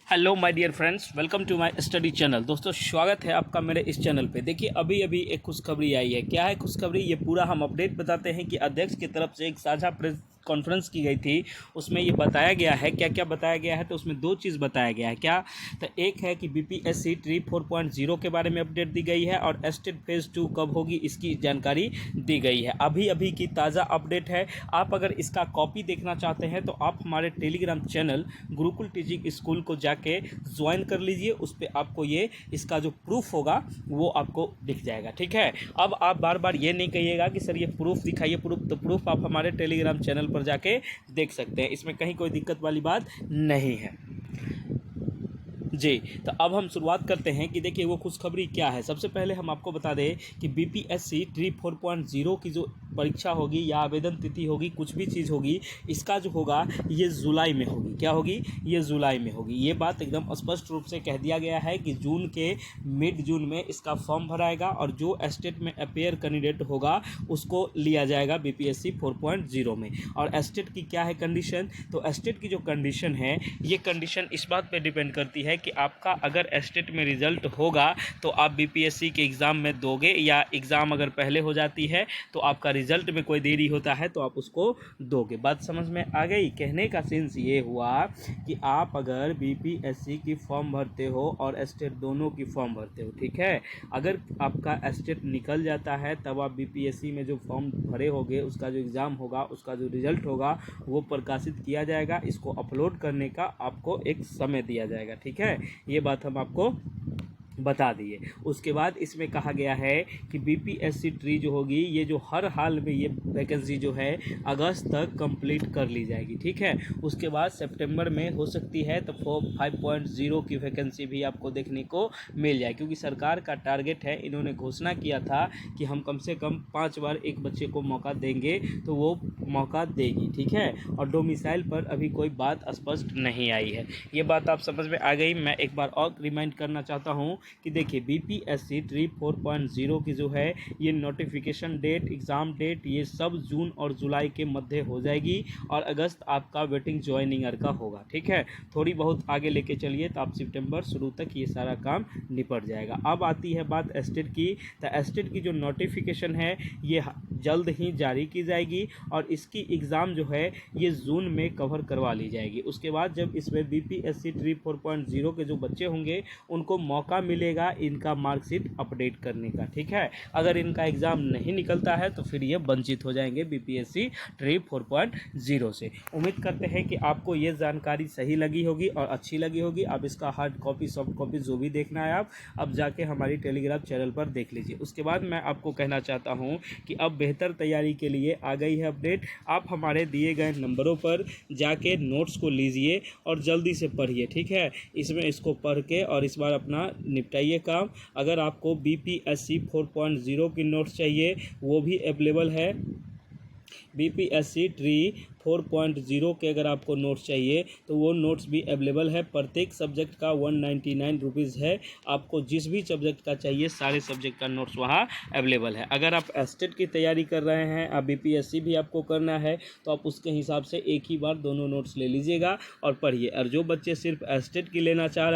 Hello my dear friends, welcome to my study channel. दोस्तों, स्वागत है आपका मेरे इस चैनल पे। देखिए, अभी एक खुशखबरी आई है। क्या है खुशखबरी? ये पूरा हम अपडेट बताते हैं कि अध्यक्ष की तरफ से एक साझा प्रेस कॉन्फ्रेंस की गई थी। उसमें ये बताया गया है, क्या क्या बताया गया है, तो उसमें दो चीज़ बताया गया है। क्या? तो एक है कि बीपीएससी ट्री 4.0 के बारे में अपडेट दी गई है और एस्टेट फेज़ 2 कब होगी इसकी जानकारी दी गई है। अभी की ताज़ा अपडेट है। आप अगर इसका कॉपी देखना चाहते हैं तो आप हमारे Telegram channel Gurukul teaching school को जाके ज्वाइन कर लीजिए। उस पर आपको ये इसका जो प्रूफ होगा वो आपको दिख जाएगा। ठीक है। अब आप बार बार ये नहीं कहिएगा कि सर ये प्रूफ दिखाइए, प्रूफ। तो प्रूफ आप हमारे टेलीग्राम चैनल पर जाके देख सकते हैं। इसमें कहीं कोई दिक्कत वाली बात नहीं है जी। तो अब हम शुरुआत करते हैं कि देखिए वो खुशखबरी क्या है। सबसे पहले हम आपको बता दें कि बीपीएससी ट्री 4.0 की जो परीक्षा होगी या आवेदन तिथि होगी, कुछ भी चीज़ होगी, इसका जो होगा ये जुलाई में होगी। क्या होगी? ये जुलाई में होगी। ये बात एकदम स्पष्ट रूप से कह दिया गया है कि जून के मिड जून में इसका फॉर्म भराएगा और जो एस्टेट में अपेयर कैंडिडेट होगा उसको लिया जाएगा बीपीएससी 4.0 में। और एस्टेट की क्या है कंडीशन? तो एस्टेट की जो कंडीशन है, ये कंडीशन इस बात पे डिपेंड करती है कि आपका अगर एस्टेट में रिजल्ट होगा तो आप बीपीएससी के एग्ज़ाम में दोगे, या एग्ज़ाम अगर पहले हो जाती है तो आपका रिजल्ट में कोई देरी होता है तो आप उसको दोगे। बात समझ में आ गई? कहने का सेंस ये हुआ कि आप अगर बीपीएससी की फॉर्म भरते हो और एस्टेट दोनों की फॉर्म भरते हो, ठीक है, अगर आपका एस्टेट निकल जाता है तब आप बीपीएससी में जो फॉर्म भरे होगे उसका जो एग्ज़ाम होगा, उसका जो रिजल्ट होगा वो प्रकाशित किया जाएगा। इसको अपलोड करने का आपको एक समय दिया जाएगा। ठीक है, ये बात हम आपको बता दिए। उसके बाद इसमें कहा गया है कि बीपीएससी ट्री जो होगी, ये जो हर हाल में ये वैकेंसी जो है अगस्त तक कंप्लीट कर ली जाएगी। ठीक है। उसके बाद सितंबर में हो सकती है तो 5.0 की वैकेंसी भी आपको देखने को मिल जाए, क्योंकि सरकार का टारगेट है। इन्होंने घोषणा किया था कि हम कम से कम 5 बार एक बच्चे को मौका देंगे, तो वो मौका देगी। ठीक है। और डोमिसाइल पर अभी कोई बात स्पष्ट नहीं आई है। ये बात आप समझ में आ गई। मैं एक बार और रिमाइंड करना चाहता हूँ कि देखिए बीपीएससी ट्री 4.0 की जो है ये नोटिफिकेशन डेट, एग्ज़ाम डेट, ये सब जून और जुलाई के मध्य हो जाएगी और अगस्त आपका वेटिंग ज्वाइनिंग ईयर का होगा। ठीक है। थोड़ी बहुत आगे लेके चलिए तो आप सितंबर शुरू तक ये सारा काम निपट जाएगा। अब आती है बात एस्टेट की। तो एस्टेट की जो नोटिफिकेशन है ये जल्द ही जारी की जाएगी और इसकी एग्ज़ाम जो है ये जून में कवर करवा ली जाएगी। उसके बाद जब इसमें बीपीएससी ट्री 4.0 के जो बच्चे होंगे उनको मौका मिलेगा इनका मार्कशीट अपडेट करने का। ठीक है। अगर इनका एग्ज़ाम नहीं निकलता है तो फिर ये वंचित हो जाएंगे बीपीएससी ट्री 4.0 से। उम्मीद करते हैं कि आपको ये जानकारी सही लगी होगी और अच्छी लगी होगी। अब इसका हार्ड कॉपी, सॉफ्ट कॉपी जो भी देखना है आप अब जाके हमारी टेलीग्राम चैनल पर देख लीजिए। उसके बाद मैं आपको कहना चाहता हूँ कि अब बेहतर तैयारी के लिए आ गई है अपडेट। आप हमारे दिए गए नंबरों पर जाके नोट्स को लीजिए और जल्दी से पढ़िए। ठीक है। इसमें इसको पढ़ के और इस बार अपना निपटाइए काम। अगर आपको बीपीएससी 4.0 की नोट्स चाहिए वो भी अवेलेबल है। बीपीएससी ट्री 4.0 के अगर आपको नोट्स चाहिए तो वो नोट्स भी अवेलेबल है। प्रत्येक सब्जेक्ट का 199 रुपीज़ है। आपको जिस भी सब्जेक्ट का चाहिए सारे सब्जेक्ट का नोट्स वहाँ अवेलेबल है। अगर आप एस्टेट की तैयारी कर रहे हैं, अब बीपीएससी भी आपको करना है, तो आप उसके हिसाब से एक ही बार दोनों नोट्स ले लीजिएगा और पढ़िए। और जो बच्चे सिर्फ एस्टेट की लेना चाह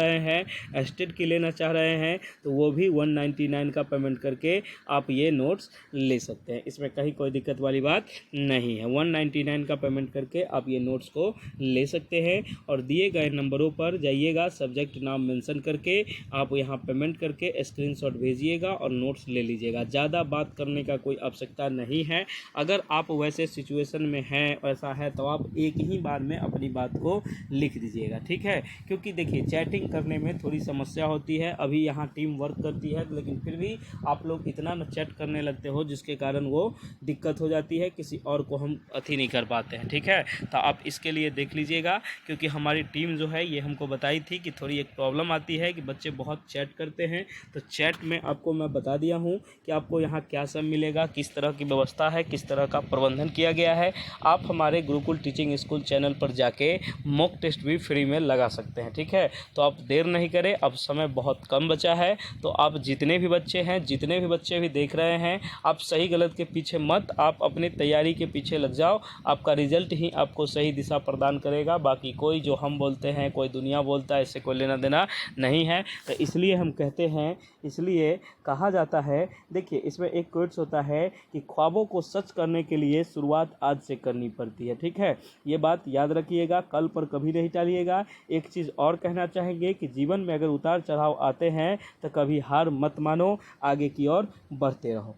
रहे हैं तो वो भी 199 का पेमेंट करके आप ये नोट्स ले सकते हैं। इसमें कहीं कोई दिक्कत वाली बात नहीं है। 199 का पेमेंट करके आप ये नोट्स को ले सकते हैं और दिए गए नंबरों पर जाइएगा, सब्जेक्ट नाम मेंशन करके आप यहाँ पेमेंट करके स्क्रीनशॉट भेजिएगा और नोट्स ले लीजिएगा। ज़्यादा बात करने का कोई आवश्यकता नहीं है। अगर आप वैसे सिचुएशन में हैं, ऐसा है, तो आप एक ही बार में अपनी बात को लिख दीजिएगा। ठीक है। क्योंकि देखिए चैटिंग करने में थोड़ी समस्या होती है। अभी यहाँ टीम वर्क करती है, लेकिन फिर भी आप लोग इतना न चैट करने लगते हो जिसके कारण वो दिक्कत हो जाती है, किसी और को हम अथी नहीं कर पाते हैं। ठीक है। तो आप इसके लिए देख लीजिएगा, क्योंकि हमारी टीम जो है ये हमको बताई थी कि थोड़ी एक प्रॉब्लम आती है कि बच्चे बहुत चैट करते हैं। तो चैट में आपको मैं बता दिया हूँ कि आपको यहाँ क्या सब मिलेगा, किस तरह की व्यवस्था है, किस तरह का प्रबंधन किया गया है। आप हमारे गुरुकुल टीचिंग स्कूल चैनल पर जाके मॉक टेस्ट भी फ्री में लगा सकते हैं। ठीक है। तो आप देर नहीं करें, अब समय बहुत कम बचा है। तो आप जितने भी बच्चे हैं, जितने भी बच्चे भी देख रहे हैं, आप सही गलत के पीछे मत, आप अपनी तैयारी के पीछे लग जाओ, आपका रिजल्ट ही आपको सही दिशा प्रदान करेगा। बाकी कोई जो हम बोलते हैं, कोई दुनिया बोलता है, इससे कोई लेना देना नहीं है। तो इसलिए हम कहते हैं, इसलिए कहा जाता है, देखिए इसमें एक कोट्स होता है कि ख्वाबों को सच करने के लिए शुरुआत आज से करनी पड़ती है। ठीक है, ये बात याद रखिएगा, कल पर कभी नहीं टालिएगा। एक चीज़ और कहना चाहेंगे कि जीवन में अगर उतार चढ़ाव आते हैं तो कभी हार मत मानो, आगे की ओर बढ़ते रहो।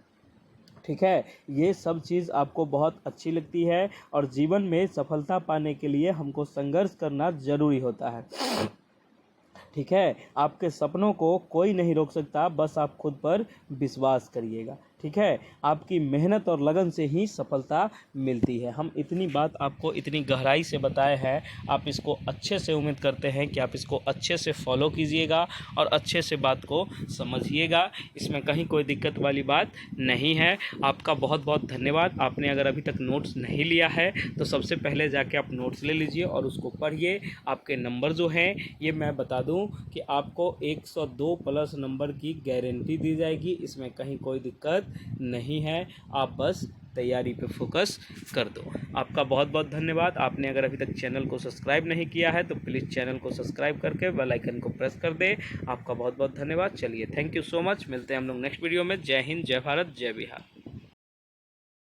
ठीक है, ये सब चीज़ आपको बहुत अच्छी लगती है और जीवन में सफलता पाने के लिए हमको संघर्ष करना ज़रूरी होता है। ठीक है, आपके सपनों को कोई नहीं रोक सकता, बस आप खुद पर विश्वास करिएगा। ठीक है, आपकी मेहनत और लगन से ही सफलता मिलती है। हम इतनी बात आपको इतनी गहराई से बताए हैं, आप इसको अच्छे से, उम्मीद करते हैं कि आप इसको अच्छे से फॉलो कीजिएगा और अच्छे से बात को समझिएगा। इसमें कहीं कोई दिक्कत वाली बात नहीं है। आपका बहुत बहुत धन्यवाद। आपने अगर अभी तक नोट्स नहीं लिया है तो सबसे पहले जाके आप नोट्स ले लीजिए और उसको पढ़िए। आपके नंबर जो हैं, ये मैं बता दूं कि आपको 102 प्लस नंबर की गारंटी दी जाएगी, इसमें कहीं कोई दिक्कत नहीं है। आप बस तैयारी पे फोकस कर दो। आपका बहुत बहुत धन्यवाद। आपने अगर अभी तक चैनल को सब्सक्राइब नहीं किया है तो प्लीज़ चैनल को सब्सक्राइब करके बेल आइकन को प्रेस कर दे। आपका बहुत बहुत धन्यवाद। चलिए, थैंक यू सो मच। मिलते हैं हम लोग नेक्स्ट वीडियो में। जय हिंद, जय भारत, जय बिहार।